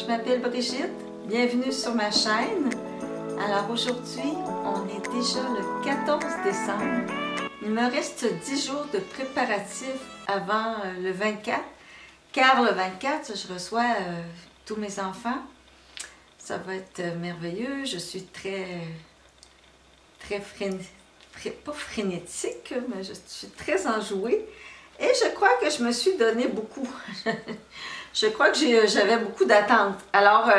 m'appelle Brigitte, bienvenue sur ma chaîne. Alors aujourd'hui, on est déjà le 14 décembre. Il me reste 10 jours de préparatifs avant le 24, car le 24, je reçois tous mes enfants. Ça va être merveilleux, je suis pas frénétique, mais je suis très enjouée. Et je crois que je me suis donné beaucoup. Je crois que j'avais beaucoup d'attentes. Alors,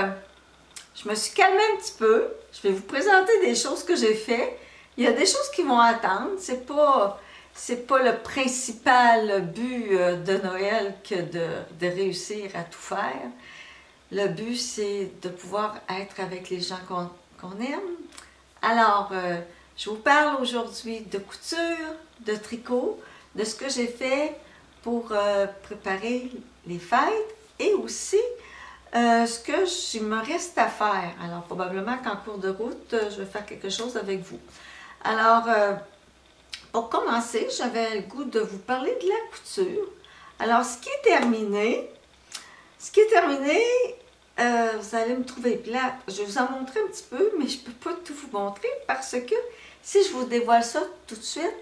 je me suis calmée un petit peu. Je vais vous présenter des choses que j'ai faites. Il y a des choses qui vont attendre. C'est pas le principal but de Noël que de réussir à tout faire. Le but, c'est de pouvoir être avec les gens qu'on aime. Alors, je vous parle aujourd'hui de couture, de tricot, de ce que j'ai fait pour préparer les fêtes et aussi ce que il me reste à faire. Alors, probablement qu'en cours de route, je vais faire quelque chose avec vous. Alors, pour commencer, j'avais le goût de vous parler de la couture. Alors, ce qui est terminé, vous allez me trouver plate. Je vais vous en montrer un petit peu, mais je ne peux pas tout vous montrer parce que si je vous dévoile ça tout de suite,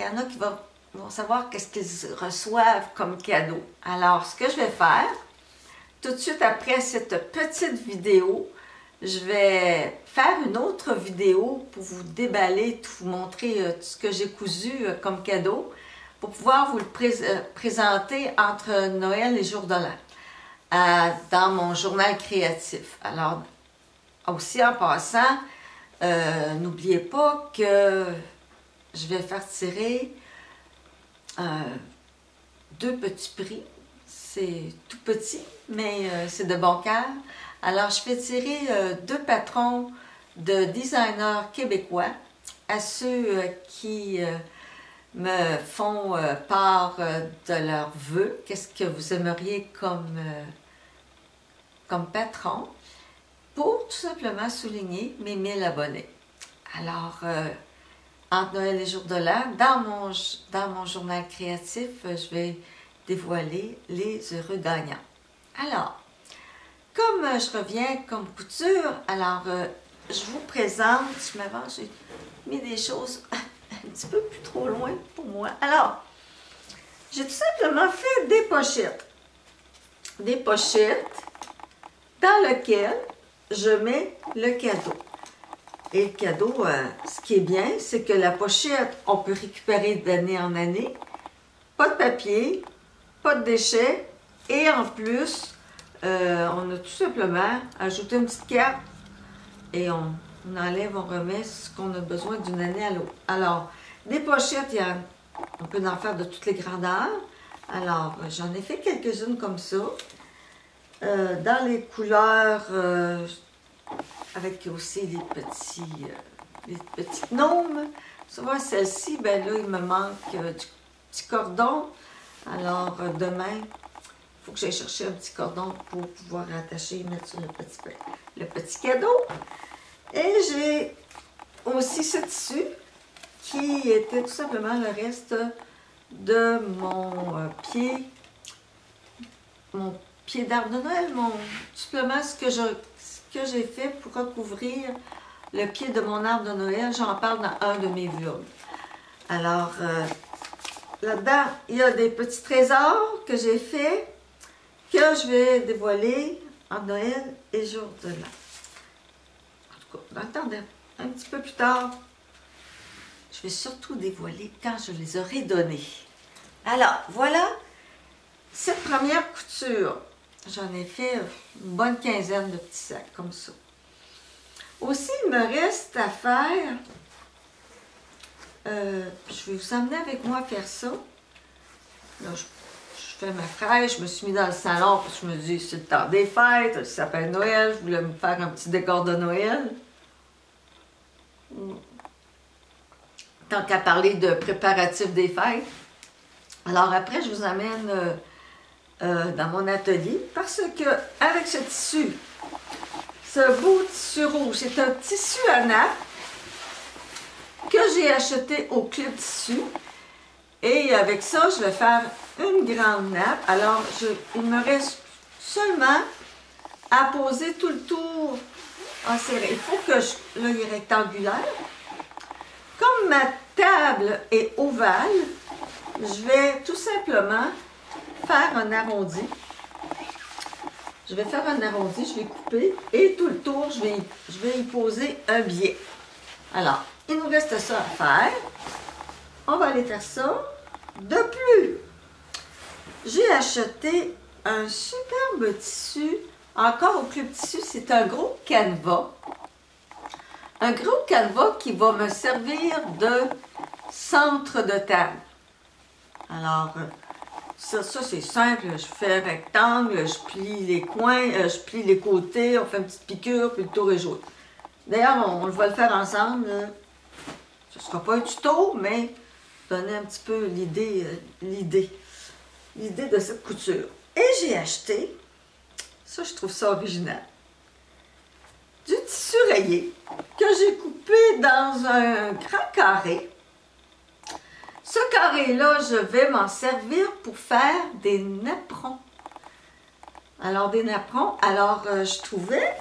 il y en a qui vont savoir qu'est-ce qu'ils reçoivent comme cadeau. Alors, ce que je vais faire, tout de suite après cette petite vidéo, je vais faire une autre vidéo pour vous déballer, vous montrer tout ce que j'ai cousu comme cadeau, pour pouvoir vous le présenter entre Noël et Jour de l'An, dans mon journal créatif. Alors, aussi en passant, n'oubliez pas que je vais faire tirer 2 petits prix. C'est tout petit, mais c'est de bon cœur. Alors, je fais tirer 2 patrons de designers québécois à ceux qui me font part de leurs vœux. Qu'est-ce que vous aimeriez comme patron? Pour tout simplement souligner mes 1000 abonnés. Alors, entre Noël et Jour de l'An, dans mon journal créatif, je vais dévoiler les heureux gagnants. Alors, comme je reviens comme couture, alors je vous présente, j'ai mis des choses un petit peu plus trop loin pour moi. Alors, j'ai tout simplement fait des pochettes. Des pochettes dans lesquelles je mets le cadeau. Et le cadeau, ce qui est bien, c'est que la pochette, on peut récupérer d'année en année. Pas de papier, pas de déchets. Et en plus, on a tout simplement ajouté une petite carte et on enlève, on remet ce qu'on a besoin d'une année à l'autre. Alors, des pochettes, on peut en faire de toutes les grandeurs. Alors, j'en ai fait quelques-unes comme ça. Dans les couleurs... avec aussi les petits gnomes. Souvent, celle-ci, ben là, il me manque du petit cordon. Alors, demain, il faut que j'aille chercher un petit cordon pour pouvoir attacher et mettre sur le petit cadeau. Et j'ai aussi ce tissu qui était tout simplement le reste de mon pied d'arbre de Noël, tout simplement ce que j'ai fait pour recouvrir le pied de mon arbre de Noël. J'en parle dans un de mes vlogs. Alors, là-dedans, il y a des petits trésors que j'ai fait, que je vais dévoiler en Noël et Jour de l'An. En tout cas, attendez, un petit peu plus tard, je vais surtout dévoiler quand je les aurai donnés. Alors, voilà cette première couture. J'en ai fait une bonne quinzaine de petits sacs comme ça. Aussi, il me reste à faire, je vais vous emmener avec moi faire ça. Là, je fais ma fraîche, je me suis mis dans le salon parce que je me dis, c'est le temps des fêtes, le sapin de Noël, je voulais me faire un petit décor de Noël. Tant qu'à parler de préparatifs des fêtes. Alors après, je vous amène... dans mon atelier parce que avec ce tissu, ce beau tissu rouge, c'est un tissu à nappe que j'ai acheté au Club Tissu et avec ça je vais faire une grande nappe. Alors il me reste seulement à poser tout le tour en serré. Il faut que là, il est rectangulaire. Comme ma table est ovale, je vais tout simplement faire un arrondi. Je vais faire un arrondi, je vais couper et tout le tour, je vais y poser un biais. Alors, il nous reste ça à faire. On va aller faire ça. De plus, j'ai acheté un superbe tissu, encore au plus petit tissu, c'est un gros canevas. Un gros canevas qui va me servir de centre de table. Alors, ça c'est simple, je fais un rectangle, je plie les coins, je plie les côtés, on fait une petite piqûre, puis le tour est joué. D'ailleurs, on va le faire ensemble. Ce ne sera pas un tuto, mais donner un petit peu l'idée de cette couture. Et j'ai acheté, ça je trouve ça original, du tissu rayé que j'ai coupé dans un grand carré. Ce carré-là, je vais m'en servir pour faire des napperons. Alors, des napperons, je trouvais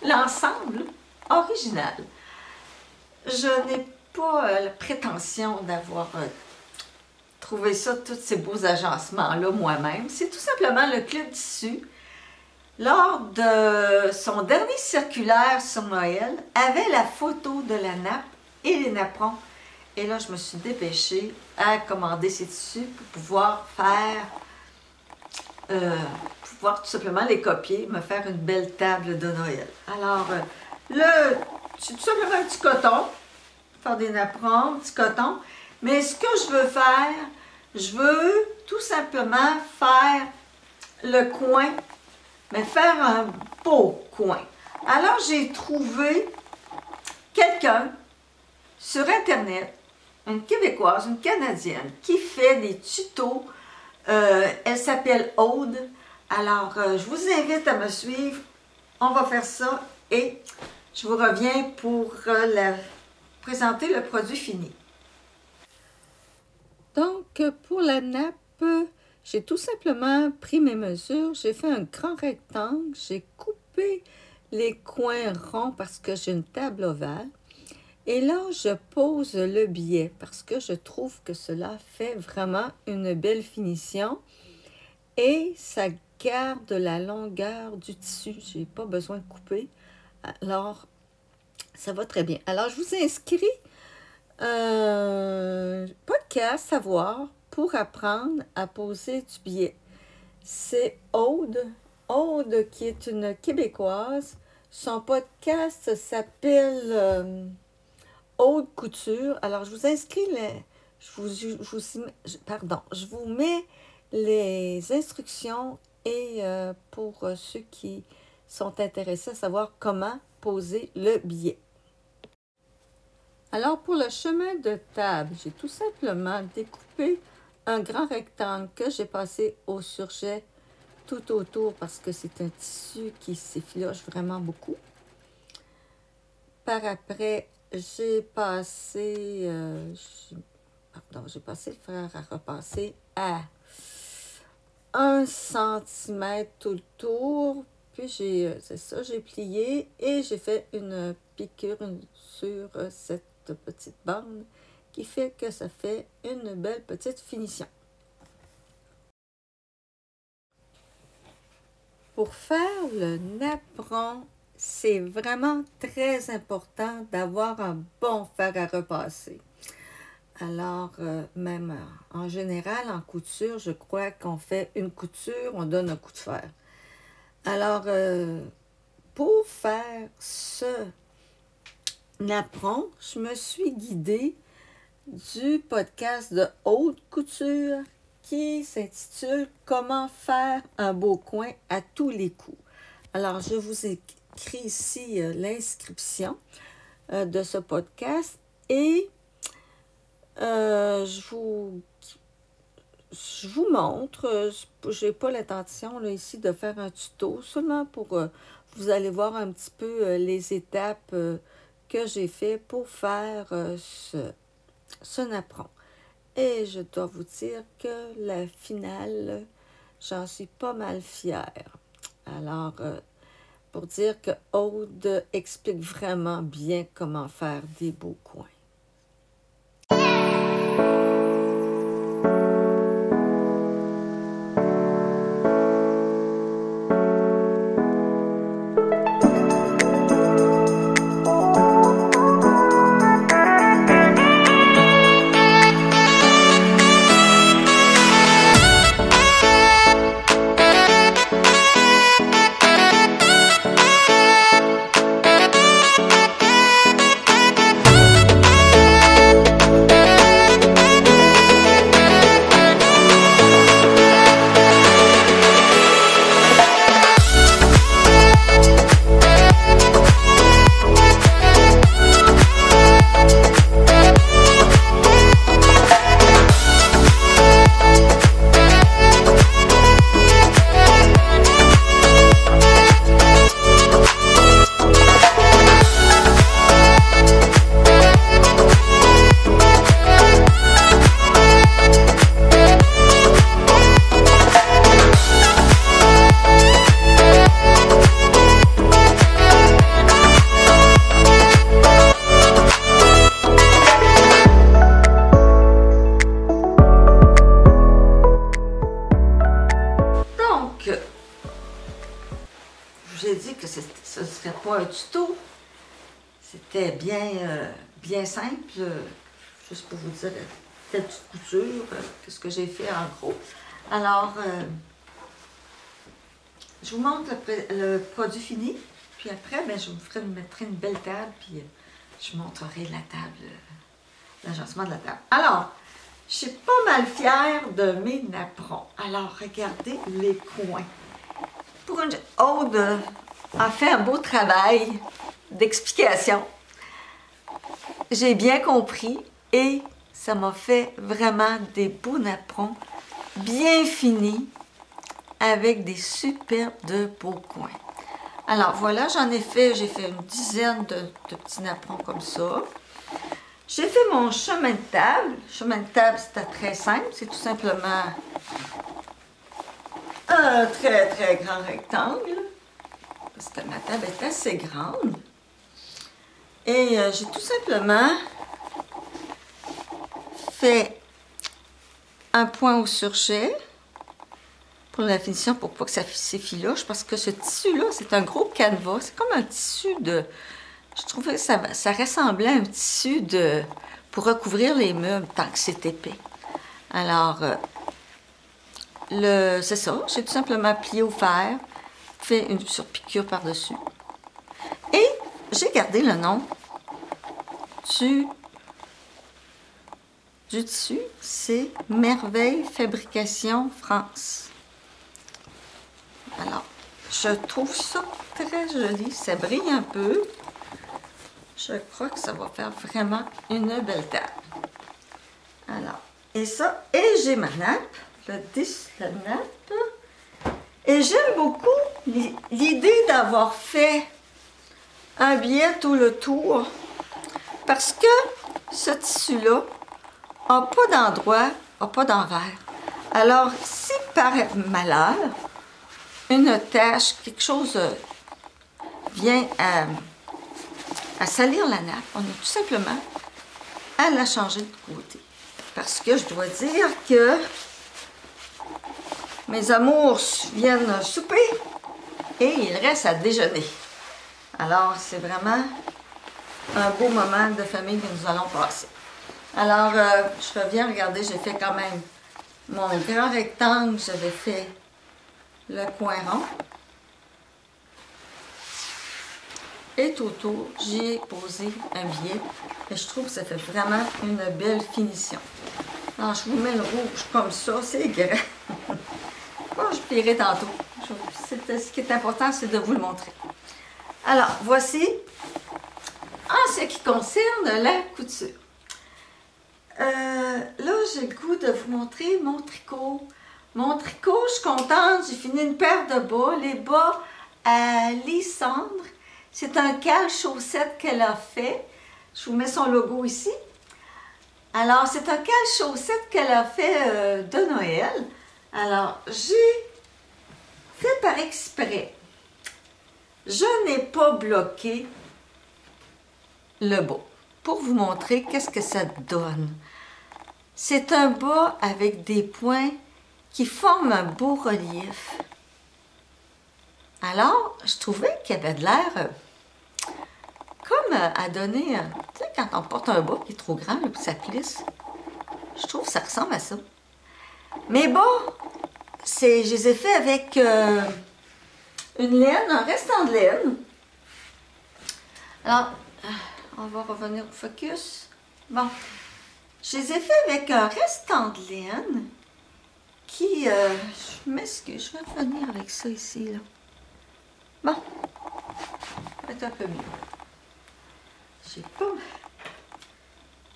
l'ensemble original. Je n'ai pas la prétention d'avoir trouvé ça, tous ces beaux agencements-là moi-même. C'est tout simplement le Club Tissu, lors de son dernier circulaire sur Noël, avait la photo de la nappe et les napperons. Et là, je me suis dépêchée à commander ces tissus pour pouvoir pouvoir tout simplement les copier, me faire une belle table de Noël. Alors, c'est tout simplement un petit coton, faire des napperons, un petit coton. Mais ce que je veux faire, je veux tout simplement faire le coin, mais faire un beau coin. Alors, j'ai trouvé quelqu'un sur Internet, une Québécoise, une Canadienne, qui fait des tutos. Elle s'appelle Aude. Alors, je vous invite à me suivre. On va faire ça et je vous reviens pour présenter le produit fini. Donc, pour la nappe, j'ai tout simplement pris mes mesures. J'ai fait un grand rectangle. J'ai coupé les coins ronds parce que j'ai une table ovale. Et là, je pose le biais parce que je trouve que cela fait vraiment une belle finition. Et ça garde la longueur du tissu. Je n'ai pas besoin de couper. Alors, ça va très bien. Alors, je vous inscris un podcast Savoir pour apprendre à poser du biais. C'est Aude qui est une Québécoise. Son podcast s'appelle Aude Couture. Alors, je vous inscris, je vous mets les instructions et pour ceux qui sont intéressés à savoir comment poser le biais. Alors, pour le chemin de table, j'ai tout simplement découpé un grand rectangle que j'ai passé au surjet tout autour parce que c'est un tissu qui s'effiloche vraiment beaucoup. Par après, j'ai passé le fer à repasser à 1 cm tout le tour. Puis j'ai plié et j'ai fait une piqûre sur cette petite bande qui fait que ça fait une belle petite finition. Pour faire le napperon, c'est vraiment très important d'avoir un bon fer à repasser. Alors, même en général, en couture, je crois qu'on fait une couture, on donne un coup de fer. Alors, pour faire ce napperon, je me suis guidée du podcast de Haute Couture qui s'intitule « Comment faire un beau coin à tous les coups ». Alors, je vous écris ici l'inscription de ce podcast et je vous montre, je n'ai pas l'intention là, ici de faire un tuto, seulement pour vous allez voir un petit peu les étapes que j'ai fait pour faire ce napperon. Et je dois vous dire que la finale, j'en suis pas mal fière. Alors, pour dire que Aude explique vraiment bien comment faire des beaux coins. J'ai dit que ce ne serait pas un tuto, c'était bien simple, juste pour vous dire telle petite couture, ce que j'ai fait en gros. Alors, je vous montre le produit fini, puis après, ben, je vous mettrai une belle table, puis je vous montrerai la table, l'agencement de la table. Alors, je suis pas mal fière de mes napperons. Alors, regardez les coins. Pour une Aude a fait un beau travail d'explication. J'ai bien compris et ça m'a fait vraiment des beaux napperons bien finis avec des superbes de beaux coins. Alors voilà, j'ai fait une dizaine de petits napperons comme ça. J'ai fait mon chemin de table. Le chemin de table, c'était très simple. C'est tout simplement un très grand rectangle. Parce que ma table est assez grande. Et j'ai tout simplement fait un point au surjet pour la finition, pour pas que ça s'effiloche. Parce que ce tissu-là, c'est un gros canevas. C'est comme un tissu de... Je trouvais que ça ressemblait à un tissu pour recouvrir les meubles tant que c'est épais. Alors, c'est ça. J'ai tout simplement plié au fer, fait une surpiqûre par-dessus. Et j'ai gardé le nom du tissu. C'est Merveille Fabrication France. Alors, je trouve ça très joli. Ça brille un peu. Je crois que ça va faire vraiment une belle table. Alors, et ça, et j'ai ma nappe, la nappe. Et j'aime beaucoup l'idée d'avoir fait un billet tout le tour parce que ce tissu-là n'a pas d'endroit, n'a pas d'envers. Alors, si par malheur, une tache, quelque chose vient à salir la nappe, on a tout simplement à la changer de côté. Parce que je dois dire que mes amours viennent souper et il reste à déjeuner. Alors, c'est vraiment un beau moment de famille que nous allons passer. Alors, je reviens, regardez, j'ai fait quand même mon grand rectangle, j'avais fait le coin rond. Et tout autour, j'y ai posé un billet. Et je trouve que ça fait vraiment une belle finition. Alors, je vous mets le rouge comme ça, c'est grand. Bon, je plierai tantôt. Ce qui est important, c'est de vous le montrer. Alors, voici, en ce qui concerne la couture. Là, j'ai le goût de vous montrer mon tricot. Mon tricot, je suis contente, j'ai fini une paire de bas. Les bas à Lysandre. C'est un cale chaussette qu'elle a fait. Je vous mets son logo ici. Alors, c'est un cale-chaussette qu'elle a fait de Noël. Alors, j'ai fait par exprès. Je n'ai pas bloqué le bas pour vous montrer qu'est-ce que ça donne. C'est un bas avec des points qui forment un beau relief. Alors, je trouvais qu'il y avait de l'air comme à donner, tu sais, quand on porte un bas qui est trop grand, là, puis ça plisse, je trouve que ça ressemble à ça. Mes bas, je les ai faits avec une laine, un restant de laine. Alors, on va revenir au focus. Bon, je les ai faits avec un restant de laine qui, je m'excuse, je vais revenir avec ça ici, là. Bon, ça va être un peu mieux. J'ai pas...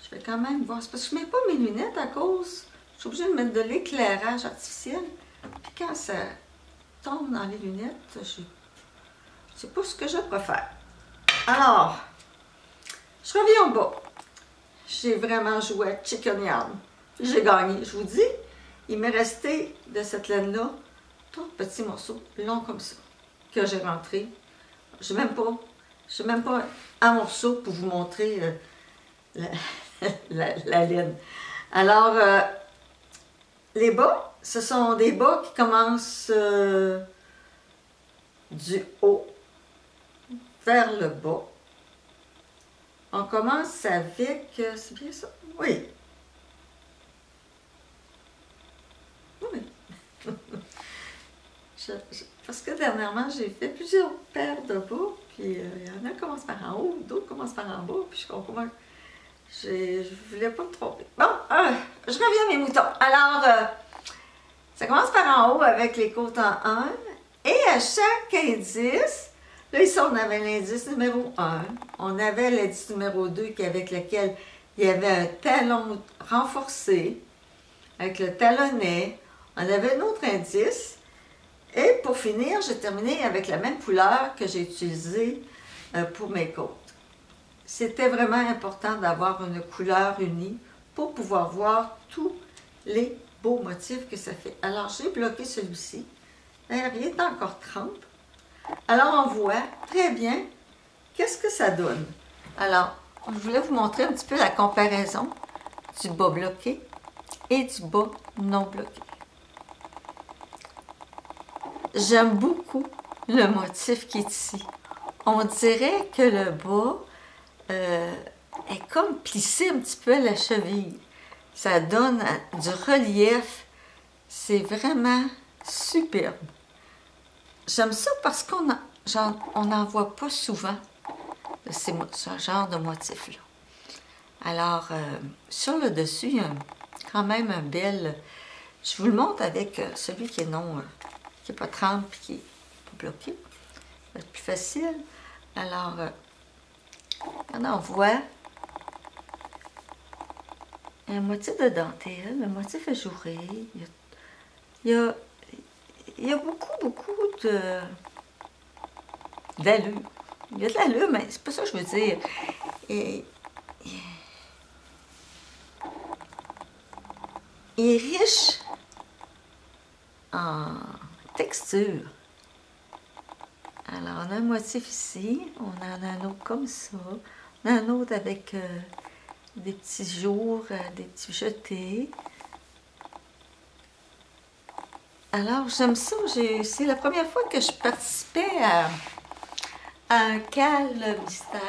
Je vais quand même voir. C'est parce que je ne mets pas mes lunettes à cause... Je suis obligée de mettre de l'éclairage artificiel. Puis quand ça tombe dans les lunettes, je ne sais pas ce que je préfère. Alors, je reviens au bas. J'ai vraiment joué à Chicken Yam. J'ai gagné, je vous dis. Il m'est resté de cette laine-là 3 petits morceaux longs comme ça que j'ai rentrés. Je n'ai même pas un morceau pour vous montrer la laine. Alors, les bas, ce sont des bas qui commencent du haut vers le bas. On commence avec, c'est bien ça? Oui. Oui. Parce que dernièrement, j'ai fait plusieurs paires de bas, puis il y en a qui commencent par en haut, d'autres commencent par en bas, puis je comprends. Je voulais pas me tromper. Bon, je reviens à mes moutons. Alors, ça commence par en haut avec les côtes en 1, et à chaque indice, là ici on avait l'indice numéro 1, on avait l'indice numéro 2 avec lequel il y avait un talon renforcé, avec le talonnet, on avait un autre indice, et pour finir, j'ai terminé avec la même couleur que j'ai utilisée pour mes côtes. C'était vraiment important d'avoir une couleur unie pour pouvoir voir tous les beaux motifs que ça fait. Alors, j'ai bloqué celui-ci. Il est encore trempe. Alors, on voit très bien qu'est-ce que ça donne. Alors, je voulais vous montrer un petit peu la comparaison du bas bloqué et du bas non bloqué. J'aime beaucoup le motif qui est ici. On dirait que le bas est comme plissé un petit peu à la cheville. Ça donne du relief. C'est vraiment superbe. J'aime ça parce qu'on n'en voit pas souvent de ce genre de motif-là. Alors, sur le dessus, il y a quand même un bel... Je vous le montre avec celui qui est non... qui n'est pas trempe et qui n'est pas bloqué. Ça va être plus facile. Alors, on voit un motif de dentelle, le motif ajouré. Il y a beaucoup d'allure. Il y a de l'allure, mais c'est pas ça que je veux dire. Il est riche en texture. Alors, on a un motif ici, on en a un autre comme ça, on a un autre avec des petits jours, des petits jetés. Alors, j'aime ça. C'est la première fois que je participais à un cale mystère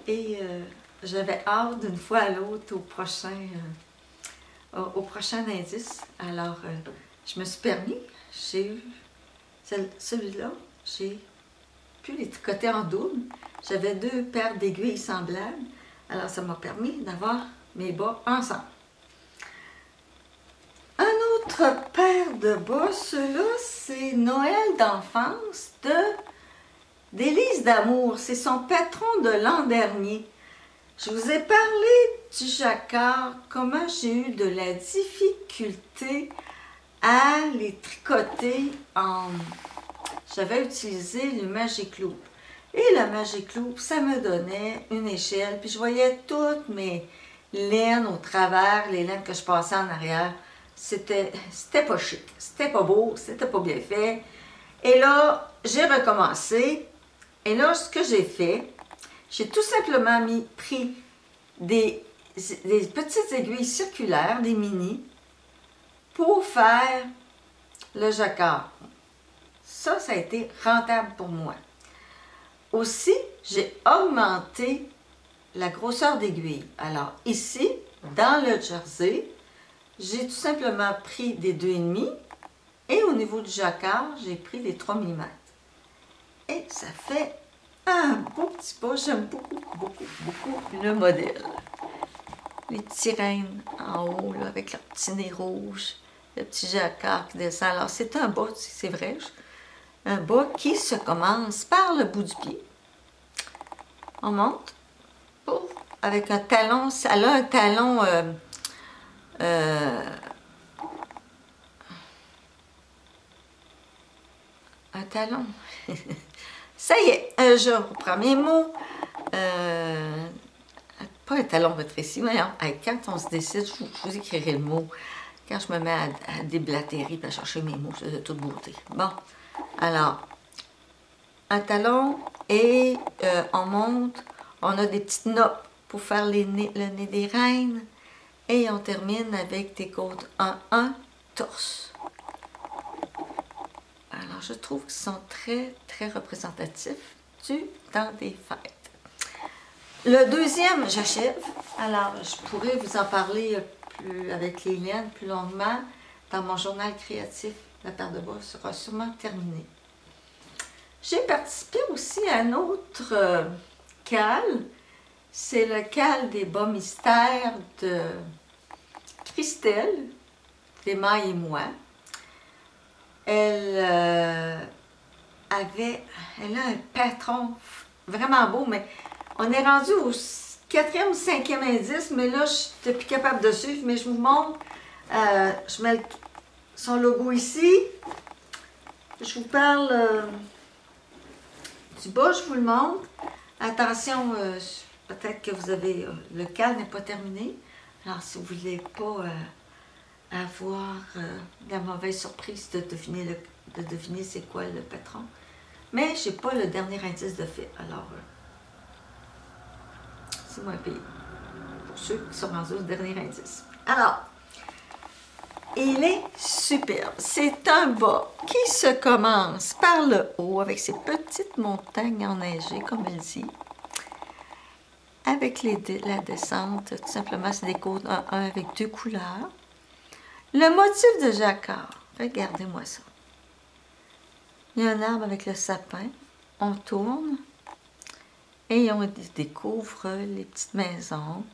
et j'avais hâte d'une fois à l'autre au prochain indice. Alors, je me suis permis, j'ai eu celui-là, j'ai pu les tricoter en double. J'avais 2 paires d'aiguilles semblables, alors ça m'a permis d'avoir mes bas ensemble. Un autre paire de bas, ceux-là, c'est Noël d'enfance d'Élise d'Amour. C'est son patron de l'an dernier. Je vous ai parlé du jacquard, comment j'ai eu de la difficulté à les tricoter en... J'avais utilisé le Magic Loop. Et le Magic Loop, ça me donnait une échelle. Puis je voyais toutes mes laine au travers, les laines que je passais en arrière. C'était pas chic, c'était pas beau, c'était pas bien fait. Et là, j'ai recommencé. Et là, ce que j'ai fait, j'ai tout simplement pris des petites aiguilles circulaires, des mini, pour faire le jacquard. Ça a été rentable pour moi. Aussi, j'ai augmenté la grosseur d'aiguille. Alors ici, dans le jersey, j'ai tout simplement pris des 2,5 et au niveau du jacquard, j'ai pris des 3 mm. Et ça fait un beau petit pas. J'aime beaucoup, beaucoup, beaucoup le modèle. Les petits reines en haut, là, avec leur petit nez rouge, le petit jacquard qui descend. Alors, c'est un bas, c'est vrai, un bas qui se commence par le bout du pied. On monte, pouf, avec un talon. Elle a un talon, un talon. Ça y est, je reprends mes mots. Pas un talon rétréci, mais quand on se décide, je vous écrirai le mot. Quand je me mets à déblatérer et à chercher mes mots, c'est de toute beauté. Bon, alors, un talon et on monte. On a des petites notes pour faire le nez des reines. Et on termine avec des côtes en un torse. Alors, je trouve qu'ils sont très, très représentatifs du temps des fêtes. Le deuxième, j'achève. Alors, je pourrais vous en parler avec les liens plus longuement dans mon journal créatif. La paire de bas sera sûrement terminée. J'ai participé aussi à un autre cale. C'est le cale des bas mystères de Christelle, Clément et moi. Elle a un patron vraiment beau, mais on est rendu au 4e ou 5e indice, mais là, je n'étais plus capable de suivre, mais je vous montre. Je mets son logo ici. Je vous parle du bas, je vous le montre. Attention, peut-être que vous avez... le cale n'est pas terminé. Alors, si vous ne voulez pas avoir la mauvaise surprise de deviner c'est quoi le patron. Mais je n'ai pas le dernier indice de fait. Alors, c'est moins payé. Pour ceux qui sont rendus au dernier indice. Alors, il est superbe. C'est un bas qui se commence par le haut avec ses petites montagnes enneigées, comme elle dit. Avec la descente, tout simplement, c'est des côtes 1 avec 2 couleurs. Le motif de jacquard, regardez-moi ça. Il y a un arbre avec le sapin. On tourne. Et on découvre les petites maisons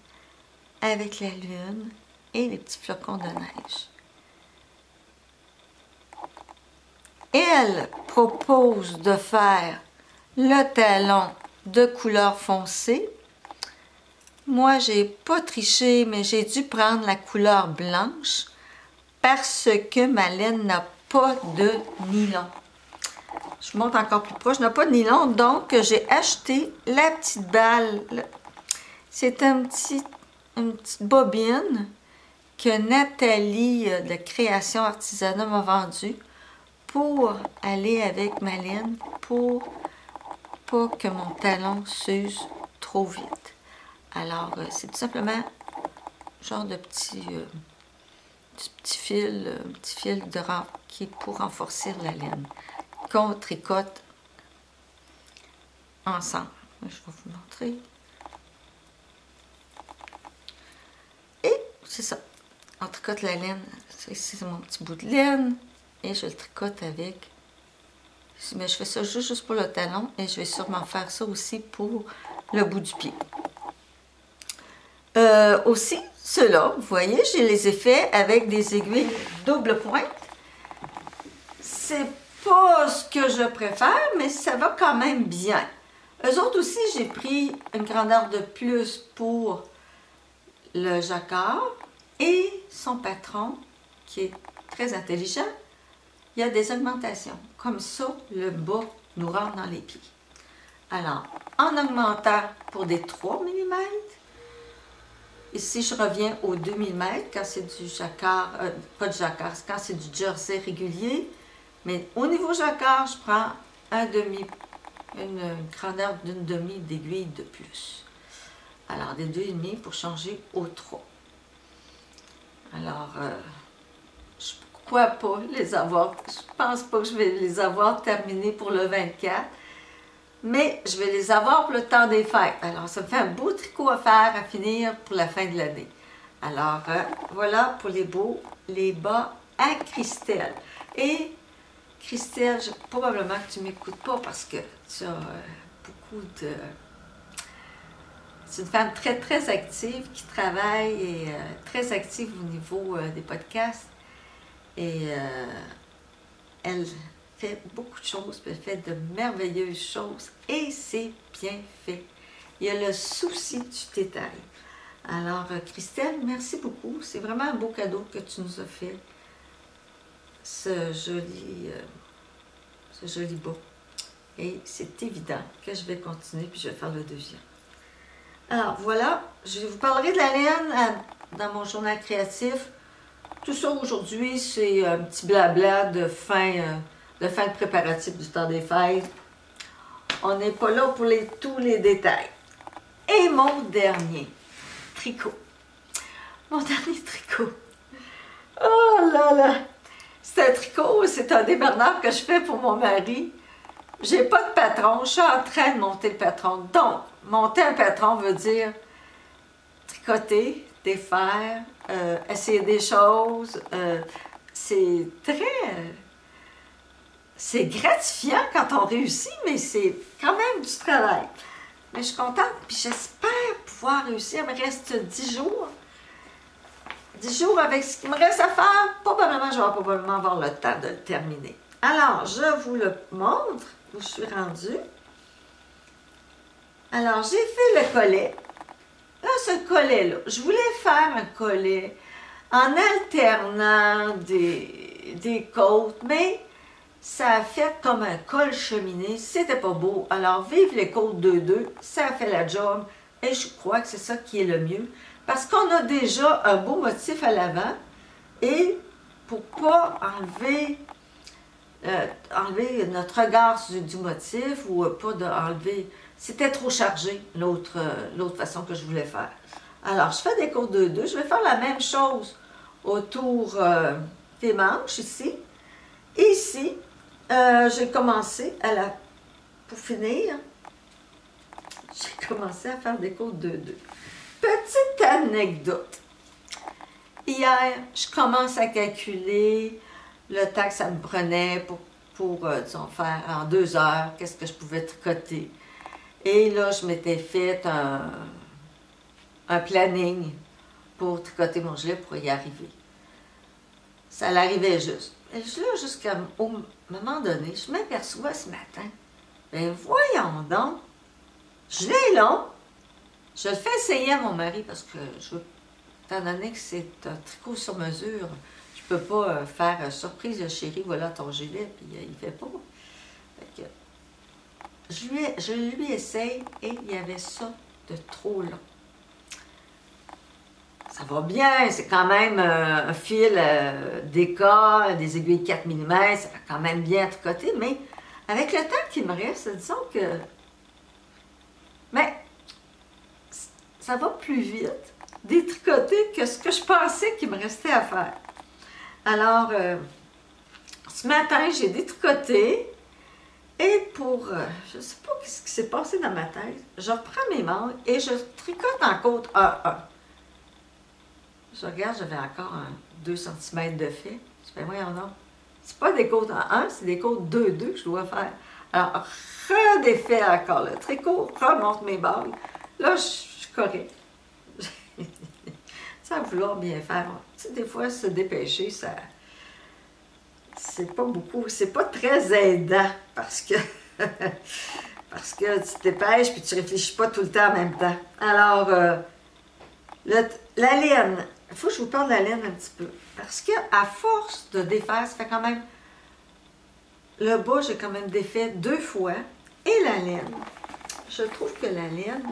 avec la lune et les petits flocons de neige. Et elle propose de faire le talon de couleur foncée. Moi, j'ai pas triché, mais j'ai dû prendre la couleur blanche parce que ma laine n'a pas de nylon. Je vous montre encore plus proche, n'a pas de nylon, donc j'ai acheté la petite balle. C'est une petite bobine que Nathalie de Création Artisanat m'a vendue pour aller avec ma laine, pour pas que mon talon s'use trop vite. Alors, c'est tout simplement genre de petit fil de qui est pour renforcer la laine qu'on tricote ensemble. Je vais vous montrer. Et c'est ça. On tricote la laine. C'est mon petit bout de laine. Et je le tricote avec. Mais je fais ça juste pour le talon. Et je vais sûrement faire ça aussi pour le bout du pied. Aussi, ceux-là, vous voyez, je les ai faits avec des aiguilles double pointe. C'est pas ce que je préfère, mais ça va quand même bien. Eux autres aussi, j'ai pris une grandeur de plus pour le jacquard et son patron, qui est très intelligent. Il y a des augmentations. Comme ça, le bas nous rentre dans les pieds. Alors, en augmentant pour des 3 mm, Ici, je reviens au 2000 mètres quand c'est du jacquard, pas du jacquard, quand c'est du jersey régulier. Mais au niveau jacquard, je prends une grandeur d'une demi d'aiguille de plus. Alors, des 2,5 pour changer au 3. Alors, je ne crois pas les avoir, je pense pas que je vais les avoir terminés pour le 24. Mais je vais les avoir pour le temps des fêtes. Alors, ça me fait un beau tricot à faire, à finir pour la fin de l'année. Alors, voilà pour les bas à Christelle. Et Christelle, probablement que tu ne m'écoutes pas parce que tu as beaucoup de... C'est une femme très, très active qui travaille et très active au niveau des podcasts. Et elle fait beaucoup de choses, puis elle fait de merveilleuses choses et c'est bien fait. Il y a le souci du détail. Alors, Christelle, merci beaucoup. C'est vraiment un beau cadeau que tu nous as fait. Ce joli bas. Et c'est évident que je vais continuer, puis je vais faire le deuxième. Alors, voilà. Je vous parlerai de la laine dans mon journal créatif. Tout ça aujourd'hui, c'est un petit blabla de fin de préparatif du temps des fêtes. On n'est pas là pour tous les détails. Et mon dernier tricot. Mon dernier tricot. Oh là là! C'est un tricot, c'est un débardeur que je fais pour mon mari. J'ai pas de patron, je suis en train de monter le patron. Donc, monter un patron veut dire tricoter, défaire, essayer des choses. C'est très... c'est gratifiant quand on réussit, mais c'est quand même du travail. Mais je suis contente, puis j'espère pouvoir réussir. Il me reste 10 jours. 10 jours avec ce qu'il me reste à faire. Probablement, je vais probablement avoir le temps de le terminer. Alors, je vous le montre où je suis rendue. Alors, j'ai fait le collet. Là, ce collet-là, je voulais faire un collet en alternant des côtes, mais ça a fait comme un col cheminé. C'était pas beau. Alors, vive les côtes 2-2, ça a fait la job. Et je crois que c'est ça qui est le mieux. Parce qu'on a déjà un beau motif à l'avant. Et pour pas enlever notre regard du motif ou pas enlever... C'était trop chargé, l'autre façon que je voulais faire. Alors, je fais des côtes 2-2. Je vais faire la même chose autour des manches, ici. Et ici, j'ai commencé pour finir, j'ai commencé à faire des côtes 2-2. Petite anecdote. Hier, je commence à calculer le temps que ça me prenait pour disons, faire en 2 heures, qu'est-ce que je pouvais tricoter. Et là, je m'étais fait un planning pour tricoter mon gilet pour y arriver. Ça l'arrivait juste. Et là, jusqu'à un moment donné, je m'aperçois ce matin, ben voyons donc, je l'ai long. Je le fais essayer à mon mari parce que, étant donné que c'est un tricot sur mesure, je peux pas faire surprise, chérie, voilà ton gilet, puis il fait pas. Fait que, je lui essaye et il y avait ça de trop long. Ça va bien, c'est quand même un fil d'école, des aiguilles 4 mm, ça va quand même bien tricoter, mais avec le temps qu'il me reste, disons que... Mais ça va plus vite détricoter que ce que je pensais qu'il me restait à faire. Alors, ce matin, j'ai détricoté et je ne sais pas ce qui s'est passé dans ma tête, je reprends mes manches et je tricote en côte 1-1. Je regarde, j'avais encore 2 cm de fil. Je fais, voyons non. C'est pas des côtes en 1, c'est des côtes 2-2 que je dois faire. Alors, redéfais encore le tricot, remonte mes balles. Là, je suis correcte. Sans vouloir bien faire. Tu sais, des fois, se dépêcher, ça... C'est pas beaucoup, c'est pas très aidant parce que parce que tu te dépêches puis tu réfléchis pas tout le temps en même temps. Alors, la laine, il faut que je vous parle de la laine un petit peu. Parce qu'à force de défaire, ça fait quand même... Le bas, j'ai quand même défait 2 fois. Et la laine, je trouve que la laine,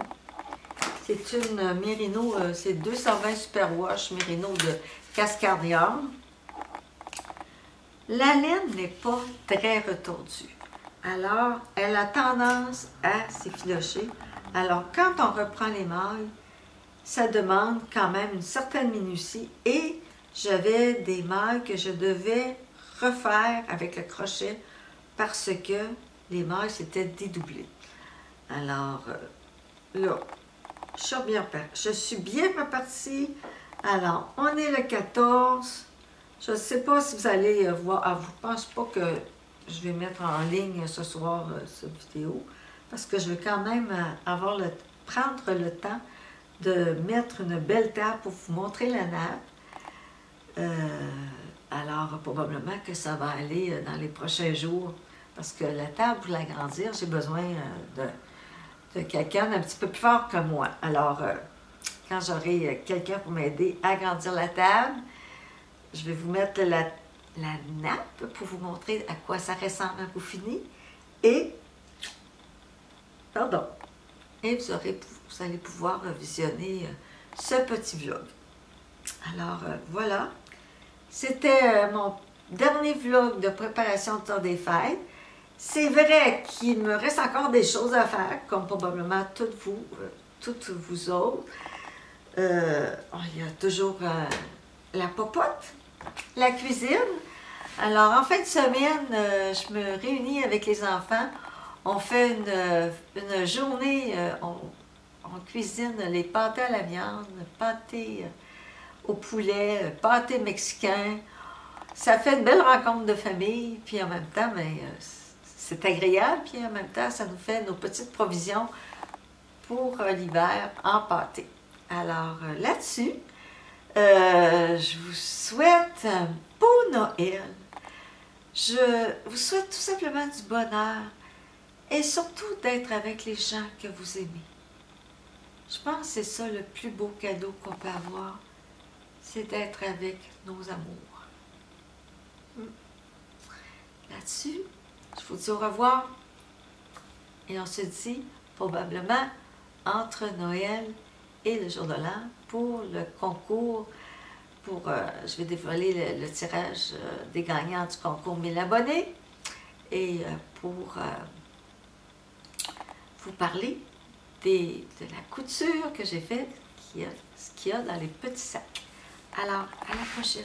C'est une Mérino, c'est 220 Superwash Mérino de Cascadium. La laine n'est pas très retordue. Alors, elle a tendance à s'effilocher. Alors, quand on reprend l'émail, ça demande quand même une certaine minutie et j'avais des mailles que je devais refaire avec le crochet parce que l'émail s'était dédoublé. Alors, là, je suis bien repartie. Alors, on est le 14. Je ne sais pas si vous allez voir. Je ne pense pas que je vais mettre en ligne ce soir cette vidéo parce que je veux quand même prendre le temps de mettre une belle table pour vous montrer la nappe. Alors, probablement que ça va aller dans les prochains jours parce que la table, pour l'agrandir, j'ai besoin de quelqu'un d'un petit peu plus fort que moi. Alors, quand j'aurai quelqu'un pour m'aider à agrandir la table, je vais vous mettre la nappe pour vous montrer à quoi ça ressemble un coup fini. Et, et vous allez pouvoir visionner ce petit vlog. Alors, voilà. C'était mon dernier vlog de préparation de temps des fêtes. C'est vrai qu'il me reste encore des choses à faire, comme probablement toutes vous autres. Il y a toujours la popote, la cuisine. Alors, en fin de semaine, je me réunis avec les enfants. On fait une journée, on cuisine les pâtés à la viande, pâtés au poulet, pâtés mexicains. Ça fait une belle rencontre de famille, puis en même temps, c'est agréable, puis en même temps, ça nous fait nos petites provisions pour l'hiver en pâté. Alors là-dessus, je vous souhaite un beau Noël. Je vous souhaite tout simplement du bonheur et surtout d'être avec les gens que vous aimez. Je pense que c'est ça le plus beau cadeau qu'on peut avoir, c'est d'être avec nos amours. Là-dessus, je vous dis au revoir et on se dit probablement entre Noël et le jour de l'an pour le concours. Je vais dévoiler le tirage des gagnants du concours 1000 abonnés et pour vous parler de la couture que j'ai faite, ce qu'il y a dans les petits sacs. Alors, à la prochaine.